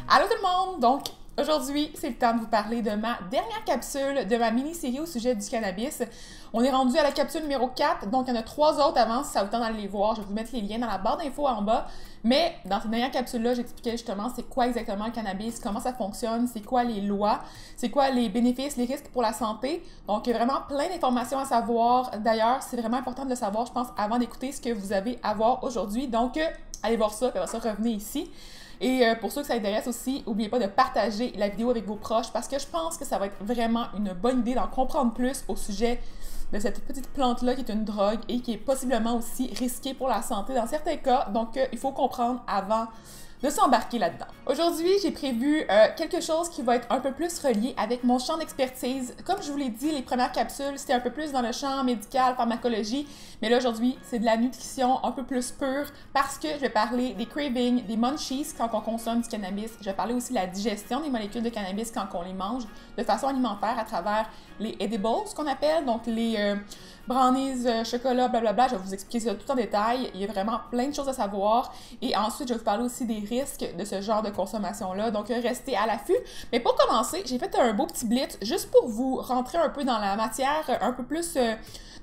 Allô tout le monde! Donc, aujourd'hui, c'est le temps de vous parler de ma dernière capsule de ma mini-série au sujet du cannabis. On est rendu à la capsule numéro 4, donc il y en a 3 autres avant, si ça vous tente d'aller les voir. Je vais vous mettre les liens dans la barre d'infos en bas. Mais dans cette dernière capsule-là, j'expliquais justement c'est quoi exactement le cannabis, comment ça fonctionne, c'est quoi les lois, c'est quoi les bénéfices, les risques pour la santé. Donc, il y a vraiment plein d'informations à savoir. D'ailleurs, c'est vraiment important de le savoir, je pense, avant d'écouter ce que vous avez à voir aujourd'hui. Donc, allez voir ça, puis après ça, revenez ici. Et pour ceux que ça intéresse aussi, n'oubliez pas de partager la vidéo avec vos proches parce que je pense que ça va être vraiment une bonne idée d'en comprendre plus au sujet de cette petite plante-là qui est une drogue et qui est possiblement aussi risquée pour la santé dans certains cas. Donc, il faut comprendre avant de s'embarquer là-dedans. Aujourd'hui, j'ai prévu quelque chose qui va être un peu plus relié avec mon champ d'expertise. Comme je vous l'ai dit, les premières capsules, c'était un peu plus dans le champ médical, pharmacologie, mais là, aujourd'hui, c'est de la nutrition un peu plus pure parce que je vais parler des cravings, des munchies quand on consomme du cannabis. Je vais parler aussi de la digestion des molécules de cannabis quand on les mange de façon alimentaire à travers les edibles, ce qu'on appelle, donc les brownies, chocolat, blablabla. Je vais vous expliquer ça tout en détail. Il y a vraiment plein de choses à savoir. Et ensuite, je vais vous parler aussi des risques de ce genre de consommation-là. Donc, restez à l'affût. Mais pour commencer, j'ai fait un beau petit blitz juste pour vous rentrer un peu dans la matière, un peu plus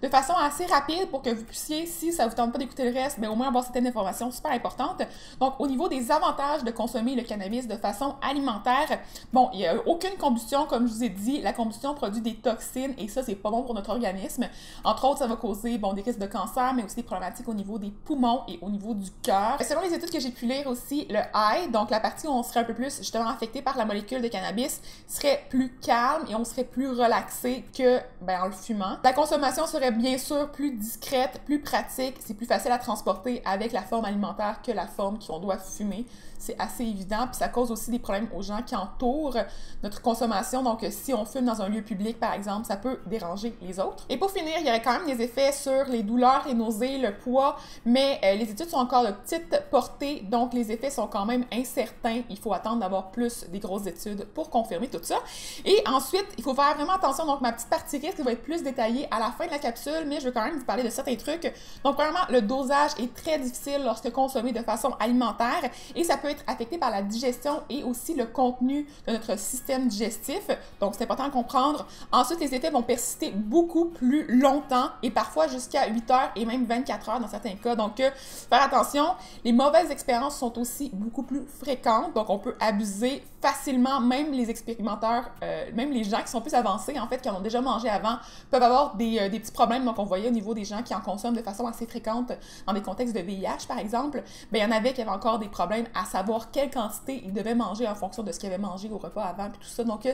de façon assez rapide pour que vous puissiez, si ça ne vous tente pas d'écouter le reste, mais au moins avoir certaines informations super importantes. Donc, au niveau des avantages de consommer le cannabis de façon alimentaire, bon, il n'y a aucune combustion, comme je vous ai dit. La combustion produit des toxines et ça, c'est pas bon pour notre organisme. Entre autres, ça va causer des risques de cancer, mais aussi des problématiques au niveau des poumons et au niveau du cœur. Selon les études que j'ai pu lire aussi, le high, donc la partie où on serait un peu plus justement affecté par la molécule de cannabis, serait plus calme et on serait plus relaxé que en le fumant. La consommation serait bien sûr plus discrète, plus pratique, c'est plus facile à transporter avec la forme alimentaire que la forme qu'on doit fumer. C'est assez évident, puis ça cause aussi des problèmes aux gens qui entourent notre consommation. Donc, si on fume dans un lieu public, par exemple, ça peut déranger les autres. Et pour finir, il y aurait quand même des effets sur les douleurs, les nausées, le poids, mais les études sont encore de petite portée, donc les effets sont quand même incertains. Il faut attendre d'avoir plus des grosses études pour confirmer tout ça. Et ensuite, il faut faire vraiment attention. Donc, ma petite partie risque va être plus détaillée à la fin de la capsule, mais je veux quand même vous parler de certains trucs. Donc, premièrement, le dosage est très difficile lorsque consommé de façon alimentaire et ça peut être affecté par la digestion et aussi le contenu de notre système digestif. Donc, c'est important à comprendre. Ensuite, les effets vont persister beaucoup plus longtemps et parfois jusqu'à 8 heures et même 24 heures dans certains cas. Donc, faire attention. Les mauvaises expériences sont aussi beaucoup plus fréquentes. Donc, on peut abuser facilement. Même les expérimenteurs, même les gens qui sont plus avancés, en fait, qui en ont déjà mangé avant, peuvent avoir des petits problèmes. Donc, on voyait au niveau des gens qui en consomment de façon assez fréquente dans des contextes de VIH, par exemple, il y en avait qui avaient encore des problèmes à savoir quelle quantité ils devaient manger en fonction de ce qu'ils avaient mangé au repas avant, puis tout ça. Donc,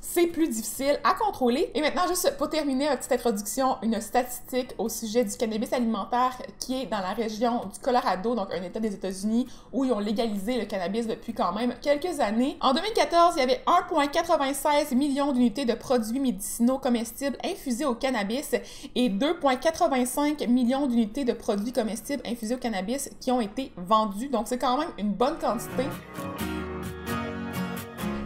c'est plus difficile à contrôler. Et maintenant, juste pour terminer, une petite introduction, une statistique au sujet du cannabis alimentaire qui est dans la région du Colorado, donc un État des États-Unis où ils ont légalisé le cannabis depuis quand même quelques années. En 2014, il y avait 1,96 million d'unités de produits médicinaux comestibles infusés au cannabis et 2,85 millions d'unités de produits comestibles infusés au cannabis qui ont été vendus. Donc, c'est quand même une bonne quantité.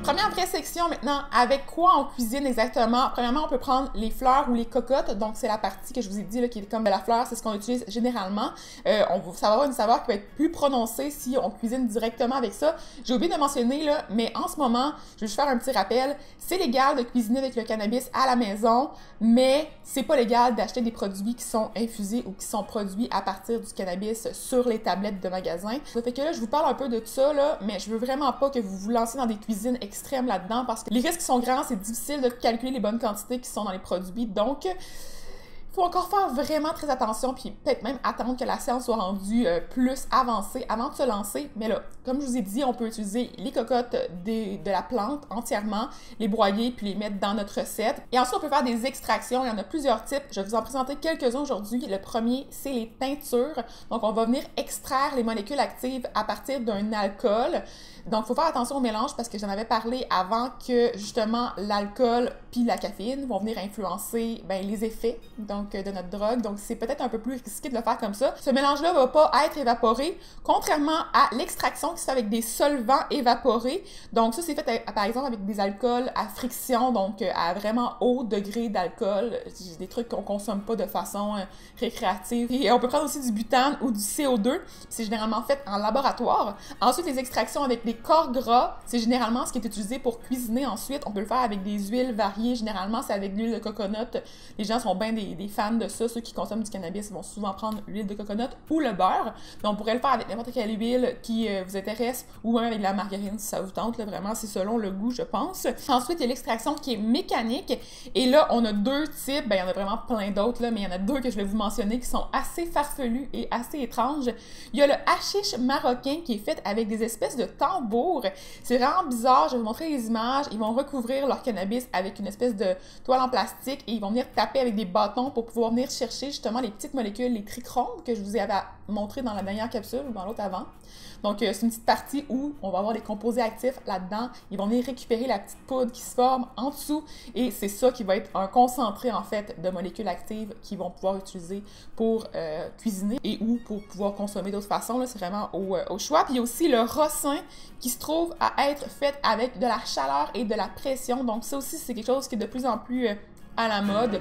Première vraie section maintenant, avec quoi on cuisine exactement? Premièrement, on peut prendre les fleurs ou les cocottes, donc c'est la partie que je vous ai dit là, qui est comme de la fleur, c'est ce qu'on utilise généralement. Ça va avoir une saveur qui va être plus prononcée si on cuisine directement avec ça. J'ai oublié de mentionner, là, mais en ce moment, je vais juste faire un petit rappel, c'est légal de cuisiner avec le cannabis à la maison, mais c'est pas légal d'acheter des produits qui sont infusés ou qui sont produits à partir du cannabis sur les tablettes de magasin. Ça fait que là, je vous parle un peu de ça, là, mais je veux vraiment pas que vous vous lancez dans des cuisines extrême là-dedans parce que les risques sont grands, c'est difficile de calculer les bonnes quantités qui sont dans les produits. Donc, il faut encore faire vraiment très attention puis peut-être même attendre que la science soit rendue plus avancée avant de se lancer. Mais là, comme je vous ai dit, on peut utiliser les cocottes de la plante entièrement, les broyer puis les mettre dans notre recette. Et ensuite, on peut faire des extractions. Il y en a plusieurs types. Je vais vous en présenter quelques-uns aujourd'hui. Le premier, c'est les teintures. Donc, on va venir extraire les molécules actives à partir d'un alcool. Donc, il faut faire attention au mélange parce que j'en avais parlé avant que, justement, l'alcool puis la caféine vont venir influencer les effets. Donc, donc de notre drogue. Donc, c'est peut-être un peu plus risqué de le faire comme ça. Ce mélange-là va pas être évaporé, contrairement à l'extraction qui se fait avec des solvants évaporés. Donc, ça, c'est fait, par exemple, avec des alcools à friction, donc à vraiment haut degré d'alcool. Des trucs qu'on consomme pas de façon récréative. Et on peut prendre aussi du butane ou du CO2. C'est généralement fait en laboratoire. Ensuite, les extractions avec des corps gras, c'est généralement ce qui est utilisé pour cuisiner ensuite. On peut le faire avec des huiles variées. Généralement, c'est avec l'huile de coconut. Les gens sont bien des fans de ça. Ceux qui consomment du cannabis vont souvent prendre l'huile de coconut ou le beurre. Mais on pourrait le faire avec n'importe quelle huile qui vous intéresse ou même avec de la margarine si ça vous tente. Là, vraiment, c'est selon le goût, je pense. Ensuite, il y a l'extraction qui est mécanique. Et là, on a deux types. Ben, il y en a vraiment plein d'autres, là, mais il y en a deux que je vais vous mentionner qui sont assez farfelus et assez étranges. Il y a le hashish marocain qui est fait avec des espèces de tambours. C'est vraiment bizarre. Je vais vous montrer les images. Ils vont recouvrir leur cannabis avec une espèce de toile en plastique et ils vont venir taper avec des bâtons pour pouvoir venir chercher justement les petites molécules, les trichomes que je vous avais montré dans la dernière capsule ou dans l'autre avant. Donc, c'est une petite partie où on va avoir des composés actifs là-dedans. Ils vont venir récupérer la petite poudre qui se forme en dessous et c'est ça qui va être un concentré, en fait, de molécules actives qu'ils vont pouvoir utiliser pour cuisiner et ou pour pouvoir consommer d'autres façons. C'est vraiment au choix. Puis, il y a aussi le rossin qui se trouve à être fait avec de la chaleur et de la pression. Donc, ça aussi, c'est quelque chose qui est de plus en plus à la mode.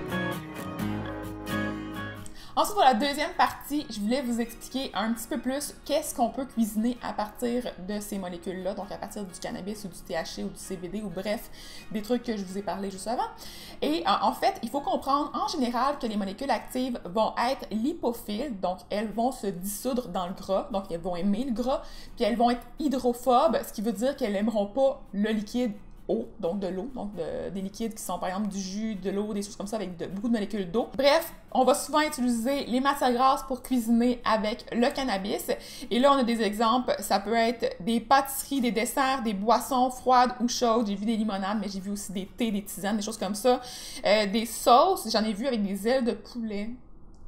Ensuite, pour la deuxième partie, je voulais vous expliquer un petit peu plus qu'est-ce qu'on peut cuisiner à partir de ces molécules-là, donc à partir du cannabis ou du THC ou du CBD ou bref, des trucs que je vous ai parlé juste avant. Et en fait, il faut comprendre en général que les molécules actives vont être lipophiles, donc elles vont se dissoudre dans le gras, donc elles vont aimer le gras, puis elles vont être hydrophobes, ce qui veut dire qu'elles n'aimeront pas le liquide eau, donc de l'eau, donc des liquides qui sont par exemple du jus, de l'eau, des choses comme ça avec beaucoup de molécules d'eau. Bref, on va souvent utiliser les matières grasses pour cuisiner avec le cannabis. Et là, on a des exemples. Ça peut être des pâtisseries, des desserts, des boissons froides ou chaudes. J'ai vu des limonades, mais j'ai vu aussi des thés, des tisanes, des choses comme ça. Des sauces, j'en ai vu avec des ailes de poulet.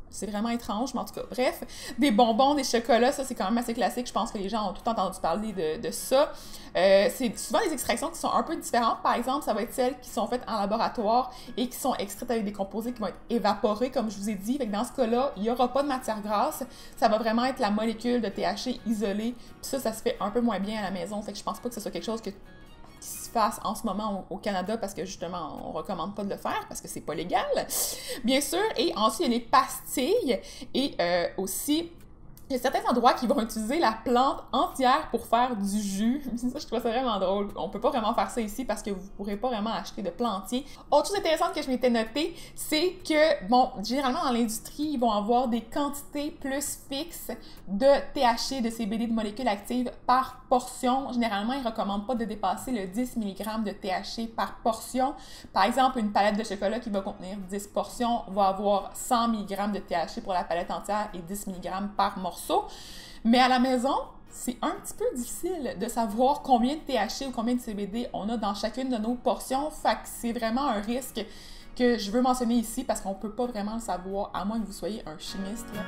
C'est vraiment étrange, mais en tout cas, bref. Des bonbons, des chocolats, ça c'est quand même assez classique. Je pense que les gens ont tout entendu parler de ça. C'est souvent des extractions qui sont un peu différentes. Par exemple, ça va être celles qui sont faites en laboratoire et qui sont extraites avec des composés qui vont être évaporés, comme je vous ai dit. Fait que dans ce cas-là, il n'y aura pas de matière grasse. Ça va vraiment être la molécule de THC isolée. Puis ça se fait un peu moins bien à la maison. Fait que je pense pas que ce soit quelque chose qui se fasse en ce moment au Canada parce que justement on recommande pas de le faire parce que c'est pas légal, bien sûr. Et ensuite il y a les pastilles et aussi il y a certains endroits qui vont utiliser la plante entière pour faire du jus. Ça, je trouve ça vraiment drôle. On peut pas vraiment faire ça ici parce que vous pourrez pas vraiment acheter de plantier. Autre chose intéressante que je m'étais notée, c'est que, bon, généralement dans l'industrie, ils vont avoir des quantités plus fixes de THC, de CBD, de molécules actives par portion. Généralement, ils recommandent pas de dépasser le 10 mg de THC par portion. Par exemple, une palette de chocolat qui va contenir 10 portions va avoir 100 mg de THC pour la palette entière et 10 mg par morceau. Mais à la maison, c'est un petit peu difficile de savoir combien de THC ou combien de CBD on a dans chacune de nos portions. Fait que c'est vraiment un risque que je veux mentionner ici parce qu'on peut pas vraiment le savoir à moins que vous soyez un chimiste. Là.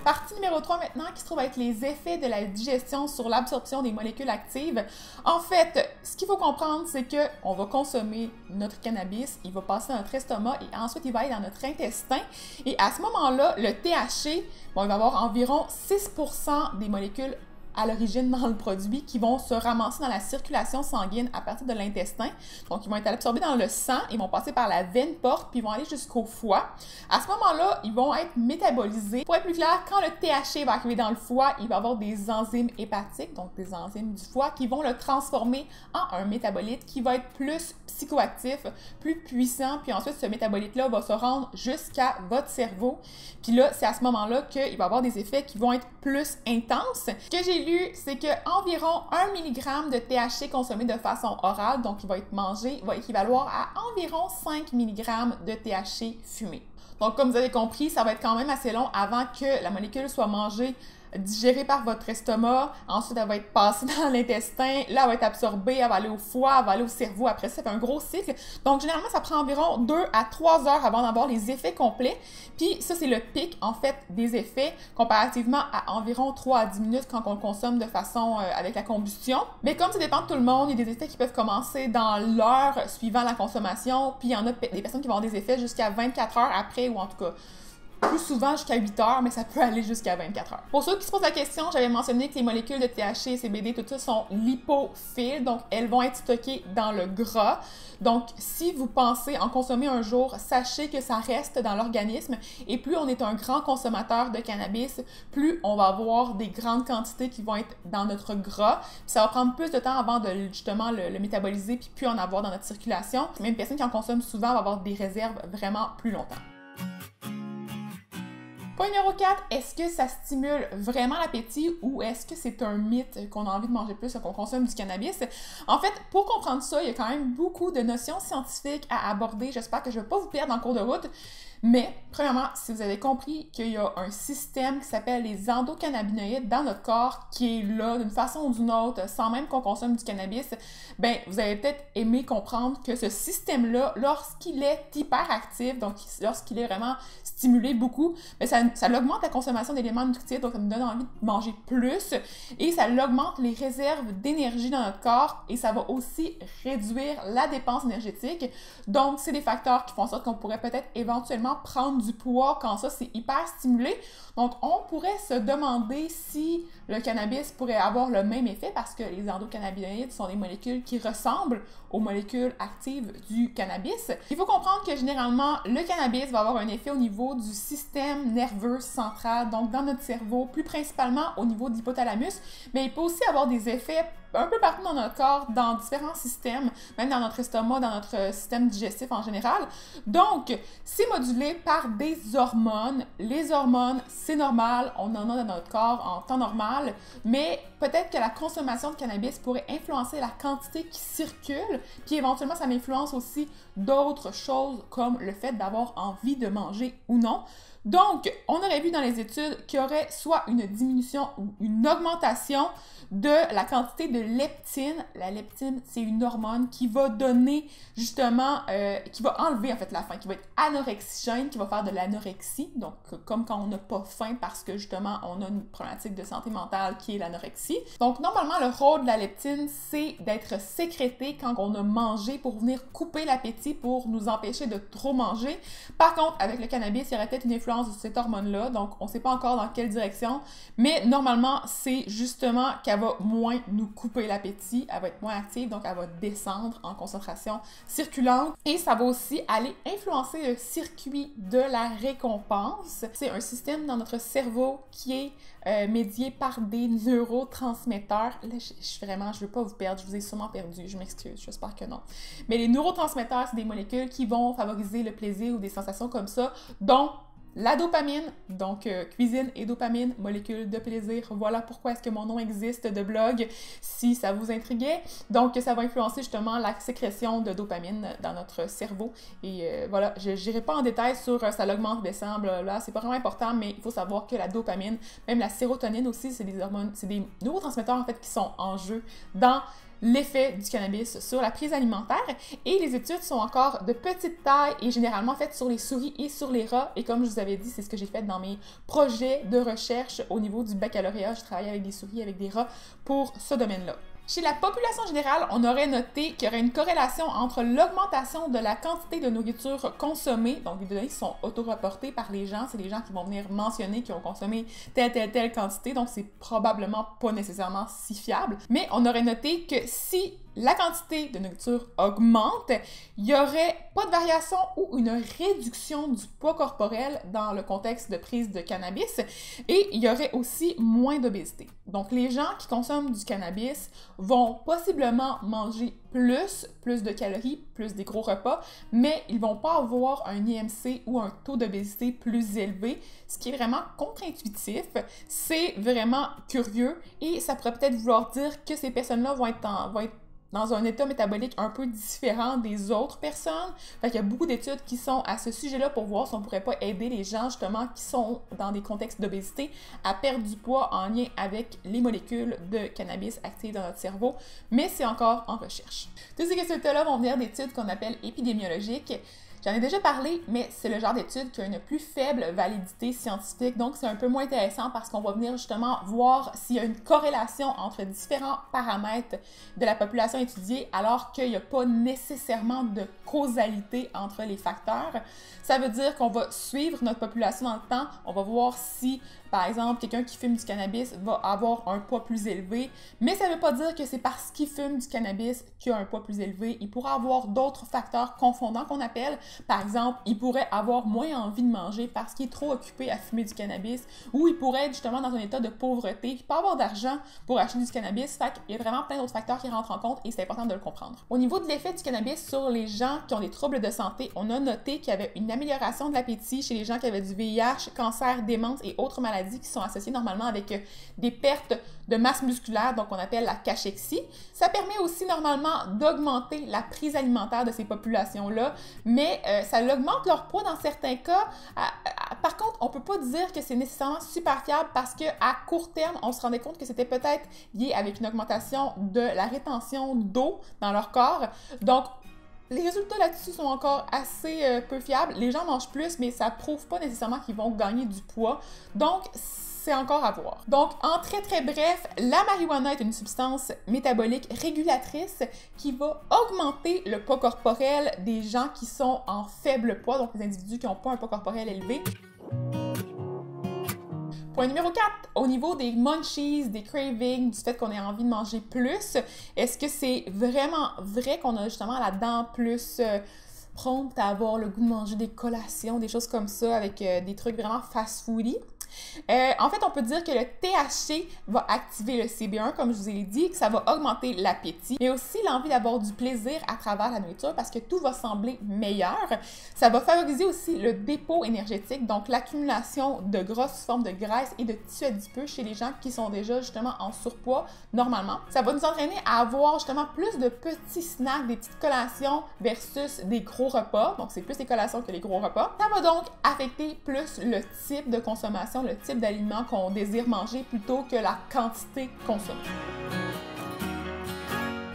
Partie numéro 3 maintenant, qui se trouve être les effets de la digestion sur l'absorption des molécules actives. En fait, ce qu'il faut comprendre, c'est qu'on va consommer notre cannabis, il va passer dans notre estomac et ensuite il va aller dans notre intestin. Et à ce moment-là, le THC, bon, il va avoir environ 6% des molécules à l'origine dans le produit qui vont se ramasser dans la circulation sanguine à partir de l'intestin. Donc, ils vont être absorbés dans le sang, ils vont passer par la veine porte, puis ils vont aller jusqu'au foie. À ce moment-là, ils vont être métabolisés. Pour être plus clair, quand le THC va arriver dans le foie, il va y avoir des enzymes hépatiques, donc des enzymes du foie, qui vont le transformer en un métabolite qui va être plus psychoactif, plus puissant, puis ensuite, ce métabolite-là va se rendre jusqu'à votre cerveau. Puis là, c'est à ce moment-là qu'il va y avoir des effets qui vont être plus intenses. Ce que j'ai lu, c'est qu'environ 1 mg de THC consommé de façon orale, donc il va être mangé, va équivaloir à environ 5 mg de THC fumé. Donc, comme vous avez compris, ça va être quand même assez long avant que la molécule soit mangée digérée par votre estomac, ensuite elle va être passée dans l'intestin, là elle va être absorbée, elle va aller au foie, elle va aller au cerveau, après ça fait un gros cycle. Donc généralement ça prend environ 2 à 3 heures avant d'avoir les effets complets, puis ça c'est le pic en fait des effets comparativement à environ 3 à 10 minutes quand on le consomme de façon avec la combustion. Mais comme ça dépend de tout le monde, il y a des effets qui peuvent commencer dans l'heure suivant la consommation, puis il y en a des personnes qui vont avoir des effets jusqu'à 24 heures après, ou en tout cas plus souvent jusqu'à 8 heures, mais ça peut aller jusqu'à 24 heures. Pour ceux qui se posent la question, j'avais mentionné que les molécules de THC et CBD, tout ça, sont lipophiles, donc elles vont être stockées dans le gras. Donc, si vous pensez en consommer un jour, sachez que ça reste dans l'organisme, et plus on est un grand consommateur de cannabis, plus on va avoir des grandes quantités qui vont être dans notre gras. Puis ça va prendre plus de temps avant de justement le métaboliser, puis plus en avoir dans notre circulation. Même une personne qui en consomme souvent va avoir des réserves vraiment plus longtemps. Point numéro 4, est-ce que ça stimule vraiment l'appétit ou est-ce que c'est un mythe qu'on a envie de manger plus qu'on consomme du cannabis? En fait, pour comprendre ça, il y a quand même beaucoup de notions scientifiques à aborder. J'espère que je ne vais pas vous perdre en cours de route. Mais, premièrement, si vous avez compris qu'il y a un système qui s'appelle les endocannabinoïdes dans notre corps qui est là d'une façon ou d'une autre, sans même qu'on consomme du cannabis, ben vous allez peut-être aimer comprendre que ce système-là, lorsqu'il est hyperactif, donc lorsqu'il est vraiment stimulé beaucoup, ben ça augmente la consommation d'éléments nutritifs, donc ça nous donne envie de manger plus, et ça augmente les réserves d'énergie dans notre corps, et ça va aussi réduire la dépense énergétique. Donc, c'est des facteurs qui font en sorte qu'on pourrait peut-être éventuellement prendre du poids quand ça c'est hyper stimulé. Donc on pourrait se demander si le cannabis pourrait avoir le même effet parce que les endocannabinoïdes sont des molécules qui ressemblent aux molécules actives du cannabis. Il faut comprendre que généralement le cannabis va avoir un effet au niveau du système nerveux central, donc dans notre cerveau, plus principalement au niveau de l'hypothalamus, mais il peut aussi avoir des effets un peu partout dans notre corps, dans différents systèmes, même dans notre estomac, dans notre système digestif en général. Donc, c'est modulé par des hormones. Les hormones, c'est normal, on en a dans notre corps en temps normal, mais peut-être que la consommation de cannabis pourrait influencer la quantité qui circule, puis éventuellement, ça influence aussi d'autres choses comme le fait d'avoir envie de manger ou non. Donc, on aurait vu dans les études qu'il y aurait soit une diminution ou une augmentation de la quantité de leptine. La leptine, c'est une hormone qui va donner justement, qui va enlever en fait la faim, qui va être anorexigène, qui va faire de l'anorexie, donc comme quand on n'a pas faim parce que justement on a une problématique de santé mentale qui est l'anorexie. Donc normalement le rôle de la leptine, c'est d'être sécrétée quand on a mangé pour venir couper l'appétit, pour nous empêcher de trop manger. Par contre, avec le cannabis, il y aurait peut-être une influence de cette hormone-là, donc on ne sait pas encore dans quelle direction, mais normalement c'est justement qu'elle va moins nous couper l'appétit, elle va être moins active, donc elle va descendre en concentration circulante et ça va aussi aller influencer le circuit de la récompense. C'est un système dans notre cerveau qui est médié par des neurotransmetteurs. Là, je veux pas vous perdre, je vous ai sûrement perdu, je m'excuse, j'espère que non. Mais les neurotransmetteurs, c'est des molécules qui vont favoriser le plaisir ou des sensations comme ça, dont la dopamine, donc cuisine et dopamine, molécules de plaisir. Voilà pourquoi est-ce que mon nom existe de blog, si ça vous intriguait. Donc, ça va influencer justement la sécrétion de dopamine dans notre cerveau. Et voilà, je n'irai pas en détail sur ça l'augmente, descend, blablabla. C'est pas vraiment important, mais il faut savoir que la dopamine, même la sérotonine aussi, c'est des hormones, c'est des neurotransmetteurs en fait qui sont en jeu dans l'effet du cannabis sur la prise alimentaire, et les études sont encore de petite taille et généralement faites sur les souris et sur les rats, et comme je vous avais dit, c'est ce que j'ai fait dans mes projets de recherche au niveau du baccalauréat. Je travaille avec des souris, avec des rats pour ce domaine-là. Chez la population générale, on aurait noté qu'il y aurait une corrélation entre l'augmentation de la quantité de nourriture consommée, donc les données qui sont auto-reportées par les gens, c'est les gens qui vont venir mentionner qu'ils ont consommé telle quantité, donc c'est probablement pas nécessairement si fiable, mais on aurait noté que si la quantité de nourriture augmente, il n'y aurait pas de variation ou une réduction du poids corporel dans le contexte de prise de cannabis, et il y aurait aussi moins d'obésité. Donc les gens qui consomment du cannabis vont possiblement manger plus de calories, plus des gros repas, mais ils vont pas avoir un IMC ou un taux d'obésité plus élevé, ce qui est vraiment contre-intuitif. C'est vraiment curieux et ça pourrait peut-être vouloir dire que ces personnes-là vont être dans un état métabolique un peu différent des autres personnes. Fait qu'il y a beaucoup d'études qui sont à ce sujet-là pour voir si on pourrait pas aider les gens justement qui sont dans des contextes d'obésité à perdre du poids en lien avec les molécules de cannabis actives dans notre cerveau, mais c'est encore en recherche. Tous ces résultats-là vont venir d'études qu'on appelle épidémiologiques. J'en ai déjà parlé, mais c'est le genre d'étude qui a une plus faible validité scientifique, donc c'est un peu moins intéressant parce qu'on va venir justement voir s'il y a une corrélation entre différents paramètres de la population étudiée, alors qu'il n'y a pas nécessairement de causalité entre les facteurs. Ça veut dire qu'on va suivre notre population dans le temps, on va voir si, par exemple, quelqu'un qui fume du cannabis va avoir un poids plus élevé, mais ça ne veut pas dire que c'est parce qu'il fume du cannabis qu'il a un poids plus élevé. Il pourrait avoir d'autres facteurs confondants qu'on appelle. Par exemple, il pourrait avoir moins envie de manger parce qu'il est trop occupé à fumer du cannabis, ou il pourrait être justement dans un état de pauvreté, puis pas avoir d'argent pour acheter du cannabis. Fait qu'il y a vraiment plein d'autres facteurs qui rentrent en compte et c'est important de le comprendre. Au niveau de l'effet du cannabis sur les gens qui ont des troubles de santé, on a noté qu'il y avait une amélioration de l'appétit chez les gens qui avaient du VIH, cancer, démence et autres maladies qui sont associées normalement avec des pertes de masse musculaire, donc on appelle la cachexie. Ça permet aussi normalement d'augmenter la prise alimentaire de ces populations-là, mais ça augmente leur poids dans certains cas. Par contre, on ne peut pas dire que c'est nécessairement super fiable parce qu'à court terme, on se rendait compte que c'était peut-être lié avec une augmentation de la rétention d'eau dans leur corps. Donc, les résultats là-dessus sont encore assez peu fiables. Les gens mangent plus, mais ça ne prouve pas nécessairement qu'ils vont gagner du poids. Donc, c'est encore à voir. Donc, en très très bref, la marijuana est une substance métabolique régulatrice qui va augmenter le poids corporel des gens qui sont en faible poids, donc les individus qui n'ont pas un poids corporel élevé. Point numéro 4, au niveau des munchies, des cravings, du fait qu'on ait envie de manger plus, est-ce que c'est vraiment vrai qu'on a justement la dent plus prompte à avoir le goût de manger des collations, des choses comme ça, avec des trucs vraiment fast-foody? En fait, on peut dire que le THC va activer le CB1, comme je vous ai dit, que ça va augmenter l'appétit, mais aussi l'envie d'avoir du plaisir à travers la nourriture parce que tout va sembler meilleur. Ça va favoriser aussi le dépôt énergétique, donc l'accumulation de gras sous forme de graisse et de tissu adipeux chez les gens qui sont déjà justement en surpoids normalement. Ça va nous entraîner à avoir justement plus de petits snacks, des petites collations versus des gros repas, donc c'est plus les collations que les gros repas. Ça va donc affecter plus le type de consommation, le type d'aliment qu'on désire manger plutôt que la quantité consommée.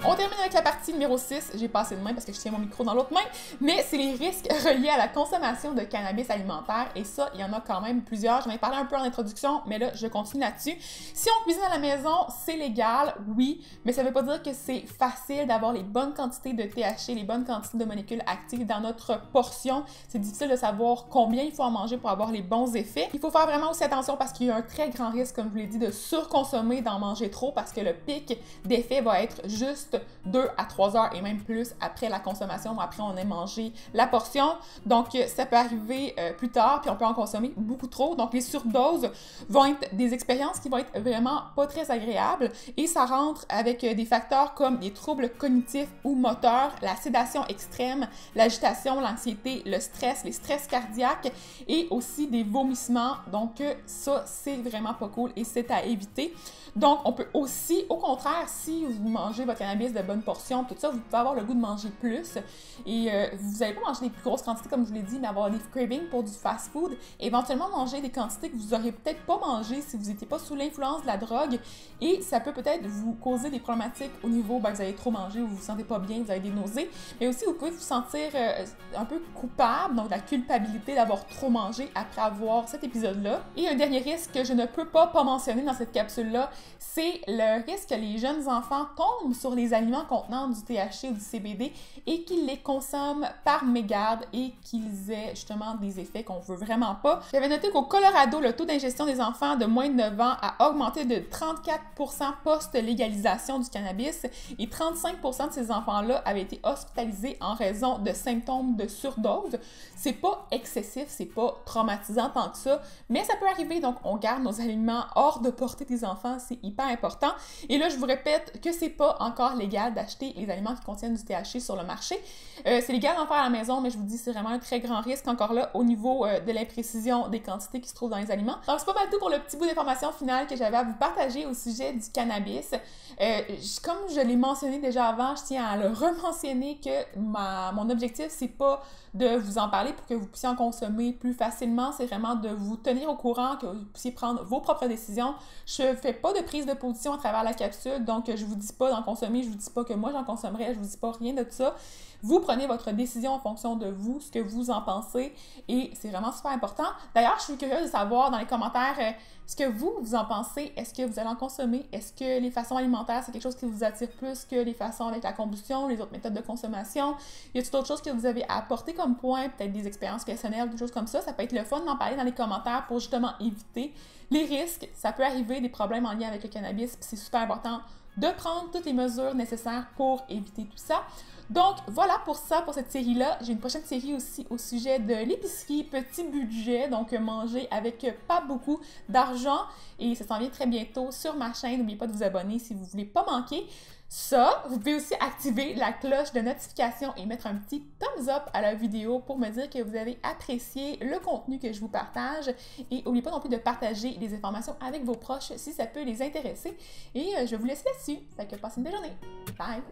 On termine avec la partie numéro 6. J'ai passé de main parce que je tiens mon micro dans l'autre main, mais c'est les risques reliés à la consommation de cannabis alimentaire. Et ça, il y en a quand même plusieurs. J'en ai parlé un peu en introduction, mais là, je continue là-dessus. Si on cuisine à la maison, c'est légal, oui, mais ça ne veut pas dire que c'est facile d'avoir les bonnes quantités de THC, les bonnes quantités de molécules actives dans notre portion. C'est difficile de savoir combien il faut en manger pour avoir les bons effets. Il faut faire vraiment aussi attention parce qu'il y a un très grand risque, comme je vous l'ai dit, de surconsommer, d'en manger trop parce que le pic d'effet va être juste 2 à 3 heures et même plus après la consommation, après on ait mangé la portion. Donc, ça peut arriver plus tard, puis on peut en consommer beaucoup trop. Donc, les surdoses vont être des expériences qui vont être vraiment pas très agréables et ça rentre avec des facteurs comme des troubles cognitifs ou moteurs, la sédation extrême, l'agitation, l'anxiété, le stress, les stress cardiaques et aussi des vomissements. Donc, ça, c'est vraiment pas cool et c'est à éviter. Donc, on peut aussi, au contraire, si vous mangez votre cannabis de bonnes portions, tout ça, vous pouvez avoir le goût de manger plus et vous n'allez pas manger des plus grosses quantités, comme je vous l'ai dit, mais avoir des cravings pour du fast-food. Éventuellement, manger des quantités que vous n'auriez peut-être pas mangées si vous n'étiez pas sous l'influence de la drogue et ça peut peut-être vous causer des problématiques au niveau, vous avez trop mangé ou vous vous sentez pas bien, vous avez des nausées, mais aussi vous pouvez vous sentir un peu coupable, donc la culpabilité d'avoir trop mangé après avoir cet épisode-là. Et un dernier risque que je ne peux pas mentionner dans cette capsule-là, c'est le risque que les jeunes enfants tombent sur les aliments contenant du THC ou du CBD et qu'ils les consomment par mégarde et qu'ils aient justement des effets qu'on veut vraiment pas. J'avais noté qu'au Colorado, le taux d'ingestion des enfants de moins de 9 ans a augmenté de 34% post-légalisation du cannabis et 35% de ces enfants-là avaient été hospitalisés en raison de symptômes de surdose. C'est pas excessif, c'est pas traumatisant tant que ça, mais ça peut arriver, donc on garde nos aliments hors de portée des enfants, c'est hyper important. Et là, je vous répète que c'est pas encore légal d'acheter les aliments qui contiennent du THC sur le marché. C'est légal d'en faire à la maison, mais je vous dis, c'est vraiment un très grand risque encore là au niveau de l'imprécision des quantités qui se trouvent dans les aliments. Donc, c'est pas mal tout pour le petit bout d'information finale que j'avais à vous partager au sujet du cannabis. Comme je l'ai mentionné déjà avant, je tiens à le rementionner que mon objectif, c'est pas de vous en parler pour que vous puissiez en consommer plus facilement, c'est vraiment de vous tenir au courant, que vous puissiez prendre vos propres décisions. Je fais pas de prise de position à travers la capsule, donc je vous dis pas d'en consommer, je vous dis pas que moi j'en consommerais, je vous dis pas rien de ça. Vous prenez votre décision en fonction de vous, ce que vous en pensez, et c'est vraiment super important. D'ailleurs, je suis curieuse de savoir dans les commentaires ce que vous en pensez. Est-ce que vous allez en consommer? Est-ce que les façons alimentaires, c'est quelque chose qui vous attire plus que les façons avec la combustion, les autres méthodes de consommation? Y a-t-il d'autres choses que vous avez à apporter comme point, peut-être des expériences personnelles, des choses comme ça? Ça peut être le fun d'en parler dans les commentaires pour justement éviter les risques. Ça peut arriver, des problèmes en lien avec le cannabis, puis c'est super important de prendre toutes les mesures nécessaires pour éviter tout ça. Donc, voilà pour ça, pour cette série-là. J'ai une prochaine série aussi au sujet de l'épicerie, petit budget, donc manger avec pas beaucoup d'argent. Et ça s'en vient très bientôt sur ma chaîne. N'oubliez pas de vous abonner si vous ne voulez pas manquer ça. Vous pouvez aussi activer la cloche de notification et mettre un petit thumbs up à la vidéo pour me dire que vous avez apprécié le contenu que je vous partage. Et n'oubliez pas non plus de partager les informations avec vos proches si ça peut les intéresser. Et je vais vous laisser là-dessus. Fait que passez une belle journée. Bye!